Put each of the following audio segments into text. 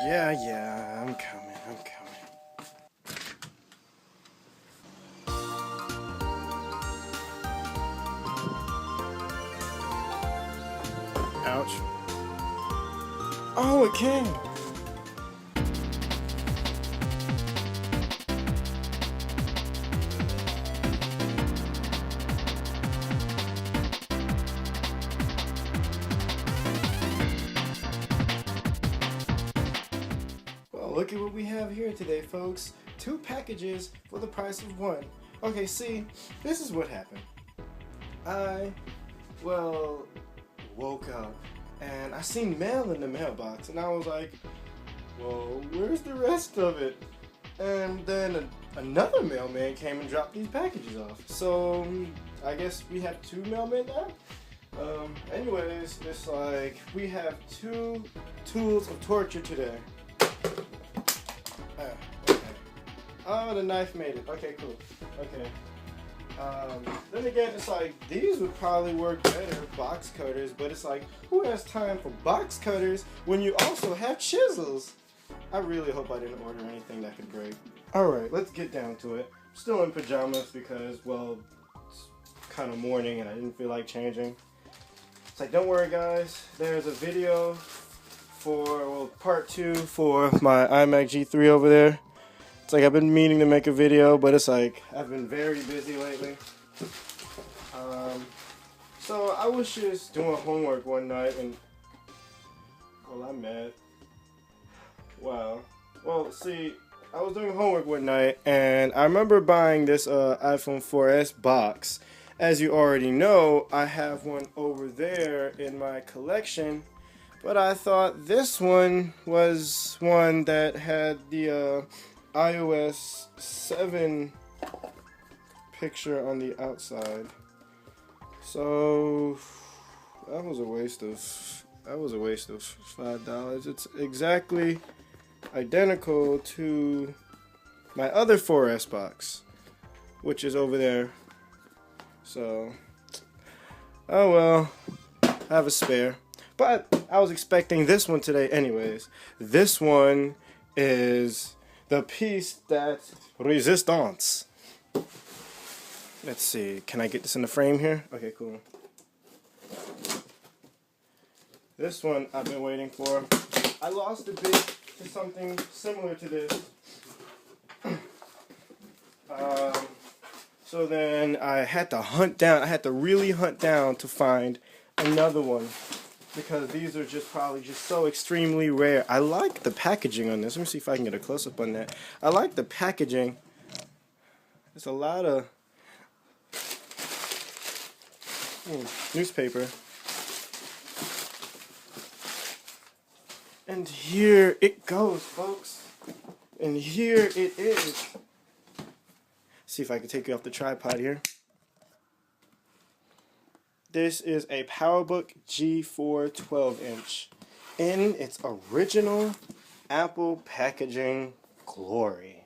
Yeah, I'm coming. Ouch. Oh, it came. Well, look at what we have here today, folks. 2 packages for the price of 1. Okay, see, this is what happened. I, woke up and I seen mail in the mailbox and I was like, well, where's the rest of it? And then another mailman came and dropped these packages off. So I guess we have 2 mailmen now. Anyways, it's like we have 2 tools of torture today. Okay. Oh, the knife made it. Okay, cool. Okay. Then again, it's like these would probably work better, box cutters, but it's like, who has time for box cutters when you also have chisels? I really hope I didn't order anything that could break. Alright, let's get down to it. I'm still in pajamas because, well, it's kind of morning and I didn't feel like changing. It's like, don't worry guys, there's a video for, well, part 2 for my iMac G3 over there. It's like I've been meaning to make a video, but it's like I've been very busy lately. So I was just doing homework one night and, well, I'm mad. Wow. Well, see, I was doing homework one night and I remember buying this iPhone 4S box. As you already know, I have one over there in my collection, but I thought this one was one that had the iOS 7 picture on the outside. So that was a waste of $5. It's exactly identical to my other 4S box, which is over there. So, oh well, I have a spare. But I was expecting this one today anyways. This one is the piece that's resistance. Let's see, can I get this in the frame here? Okay, cool. This one I've been waiting for. I lost a bit to something similar to this. So then I had to really hunt down to find another one, because these are just probably just so extremely rare. I like the packaging on this. Let me see if I can get a close-up on that. I like the packaging. There's a lot of newspaper. And here it goes, folks. And here it is. See if I can take you off the tripod here. This is a Powerbook G4 12-inch in its original Apple packaging glory.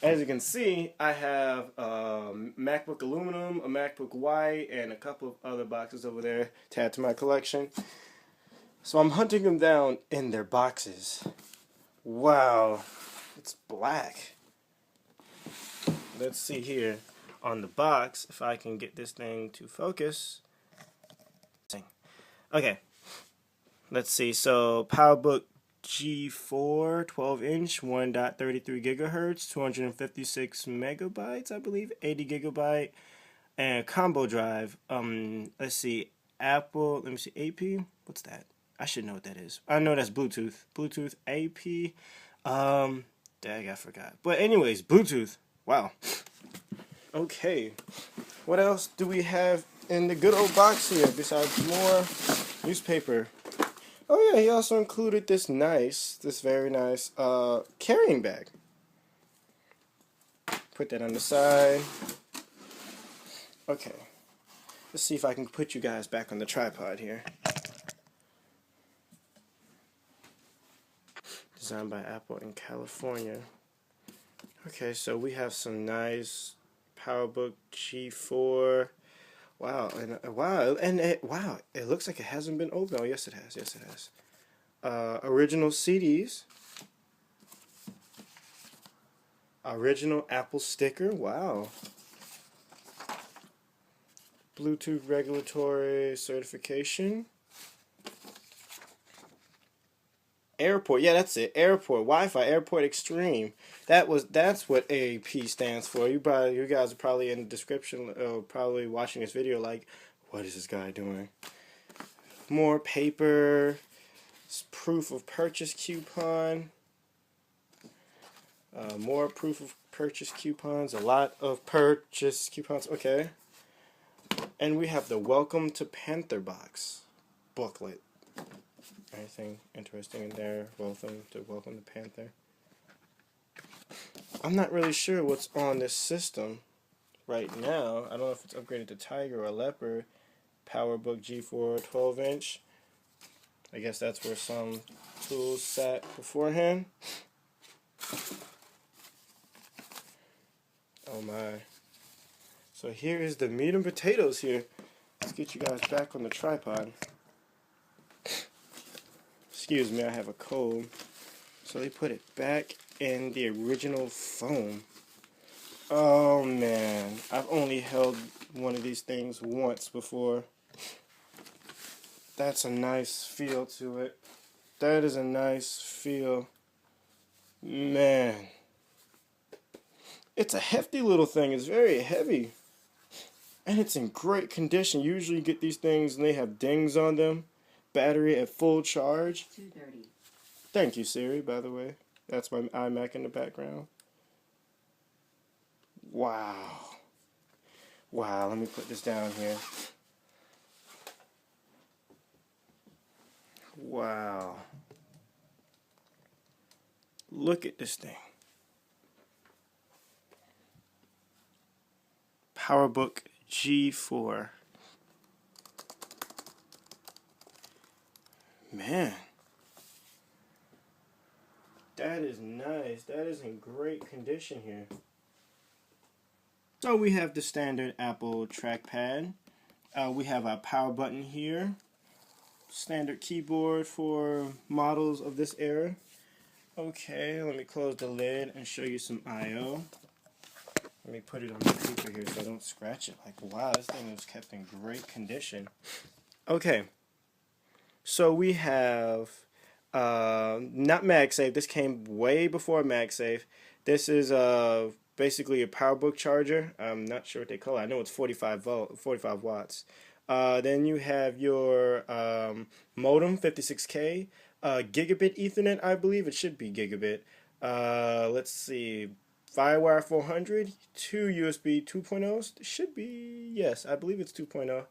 As you can see, I have a MacBook Aluminum, a MacBook White, and a couple of other boxes over there to add to my collection. So I'm hunting them down in their boxes. Wow, it's black. Let's see here on the box if I can get this thing to focus. Okay, let's see. So Powerbook G4 12-inch 1.33 gigahertz, 256 megabytes, I believe, 80 gigabyte, and combo drive. Let's see, Apple. Let me see, AP. What's that? I should know what that is. I know that's Bluetooth. Bluetooth AP. Dang, I forgot. But anyways, Bluetooth. Wow. Okay. What else do we have in the good old box here besides more newspaper? Oh yeah, he also included this very nice carrying bag. Put that on the side. Okay. Let's see if I can put you guys back on the tripod here. Designed by Apple in California. Okay, so we have some nice Powerbook G4. Wow, and it looks like it hasn't been opened. Oh, yes it has. Original CDs. Original Apple sticker. Wow. Bluetooth regulatory certification. Airport. Yeah, that's it. Airport. Wi-Fi. Airport Extreme. That's what AAP stands for. You guys are probably in the description, probably watching this video like, what is this guy doing? More paper. Proof of purchase coupon. More proof of purchase coupons. A lot of purchase coupons. Okay. And we have the Welcome to Panther box booklet. Anything interesting in there? Welcome to Panther. I'm not really sure what's on this system right now. I don't know if it's upgraded to Tiger or Leopard. Powerbook G4 12-inch. I guess that's where some tools sat beforehand. Oh my. So here is the meat and potatoes here. Let's get you guys back on the tripod. Excuse me, I have a cold. So they put it back in the original foam. Oh man, I've only held one of these things once before. That's a nice feel to it. That is a nice feel. Man. It's a hefty little thing. It's very heavy. And it's in great condition. Usually you get these things and they have dings on them. Battery at full charge. 230. Thank you, Siri, by the way. That's my iMac in the background. Wow. Wow, let me put this down here. Wow. Look at this thing. Powerbook G4. Man. That is nice. That is in great condition here. So we have the standard Apple trackpad. We have our power button here. Standard keyboard for models of this era. Okay, let me close the lid and show you some I/O. Let me put it on the paper here so I don't scratch it. Like, wow, this thing was kept in great condition. Okay, so we have not MagSafe. This came way before MagSafe. This is basically a PowerBook charger. I'm not sure what they call it. I know it's 45 watts. Then you have your modem, 56K, gigabit Ethernet, I believe. It should be gigabit. Let's see, Firewire 400, two USB 2.0s. Should be, yes, I believe it's 2.0.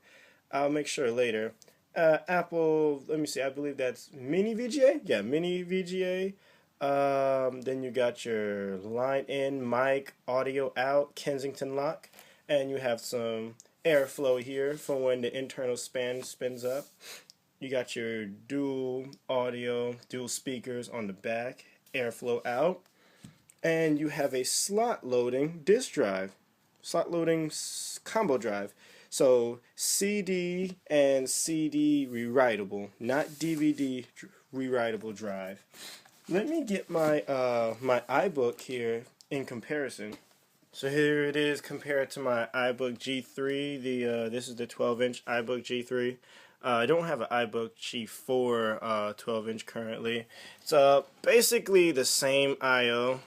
I'll make sure later. Apple, let me see, I believe that's mini VGA. Yeah, mini VGA. Then you got your line in, mic, audio out, Kensington lock, and you have some airflow here for when the internal span spins up. You got your dual audio, dual speakers on the back, airflow out, and you have a slot loading disk drive, slot loading combo drive. So CD and CD rewritable, not DVD rewritable drive. Let me get my my iBook here in comparison. So here it is compared to my iBook G3. This is the 12-inch iBook G3. I don't have an iBook G4 12-inch currently. It's basically the same I/O.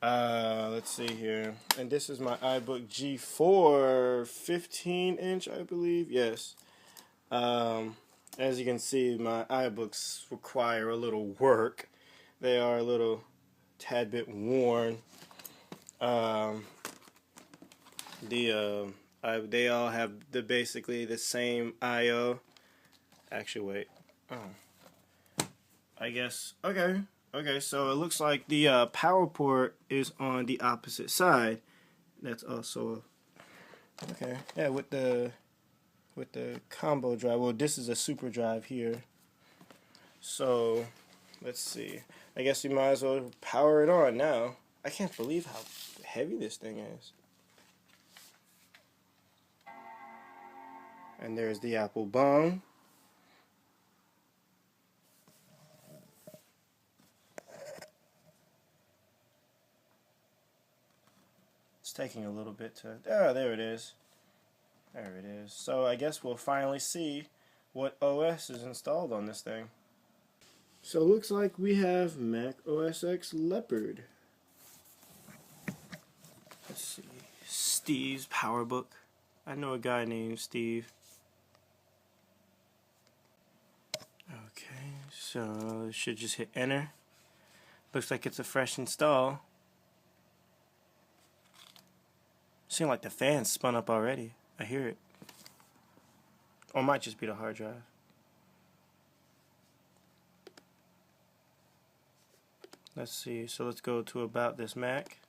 Let's see here. And this is my iBook G4 15-inch, I believe. Yes. As you can see, my iBooks require a little work. They are a little tad bit worn. They all have basically the same I/O. Actually, wait. Oh, I guess. Okay. Okay. So it looks like the power port is on the opposite side. That's also okay. Yeah, with the combo drive. Well, this is a super drive here. So let's see. I guess we might as well power it on now. I can't believe how heavy this thing is. And there's the Apple bong. taking a little bit to... Oh, there it is. There it is. So I guess we'll finally see what OS is installed on this thing. So it looks like we have Mac OS X Leopard. Let's see. Steve's Powerbook. I know a guy named Steve. Okay, so should just hit enter. Looks like it's a fresh install. Seems like the fan spun up already. I hear it. Or it might just be the hard drive. Let's see. So let's go to About This Mac.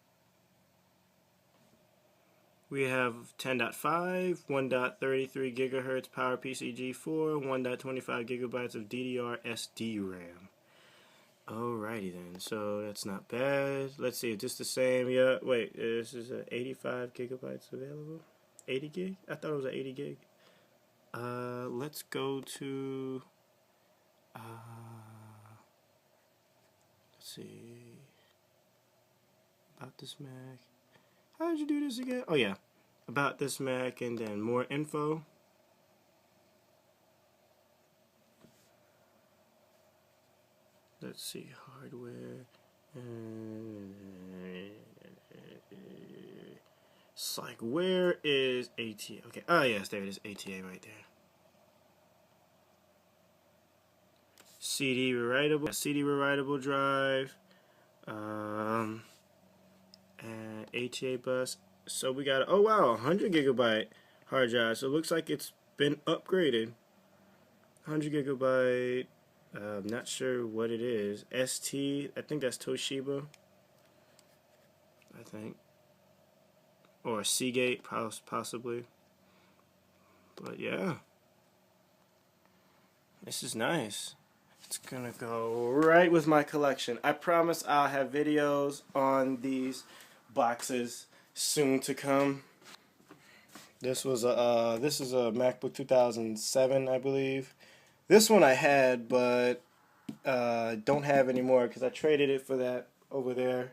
We have 10.5, 1.33 gigahertz PowerPC G4, 1.25 gigabytes of DDR SD RAM. Alrighty then, so that's not bad. Let's see, just the same. Yeah, wait, this is 85 gigabytes available. 80 gig? I thought it was 80 gig. Let's go to let's see. About This Mac. How did you do this again? Oh yeah, About This Mac, and then more info. Let's see, hardware. It's like, where is ATA? Okay, oh yes, there it is, ATA right there. CD rewritable drive, and ATA bus. So we got, oh wow, 100 gigabyte hard drive. So it looks like it's been upgraded. 100 gigabyte. I'm not sure what it is. ST, I think that's Toshiba. I think, or Seagate, possibly. But yeah, this is nice. It's gonna go right with my collection. I promise I'll have videos on these boxes soon to come. This is a MacBook 2007, I believe. This one I had, but don't have anymore because I traded it for that over there.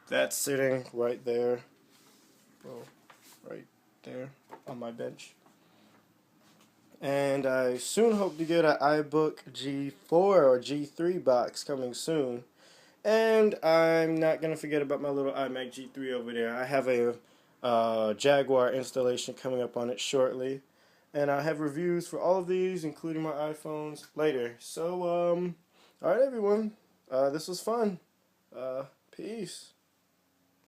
That's sitting right there. Well, right there on my bench. And I soon hope to get an iBook G4 or G3 box coming soon. And I'm not going to forget about my little iMac G3 over there. I have a Jaguar installation coming up on it shortly. And I have reviews for all of these, including my iPhones, later. So, alright everyone. This was fun. Peace.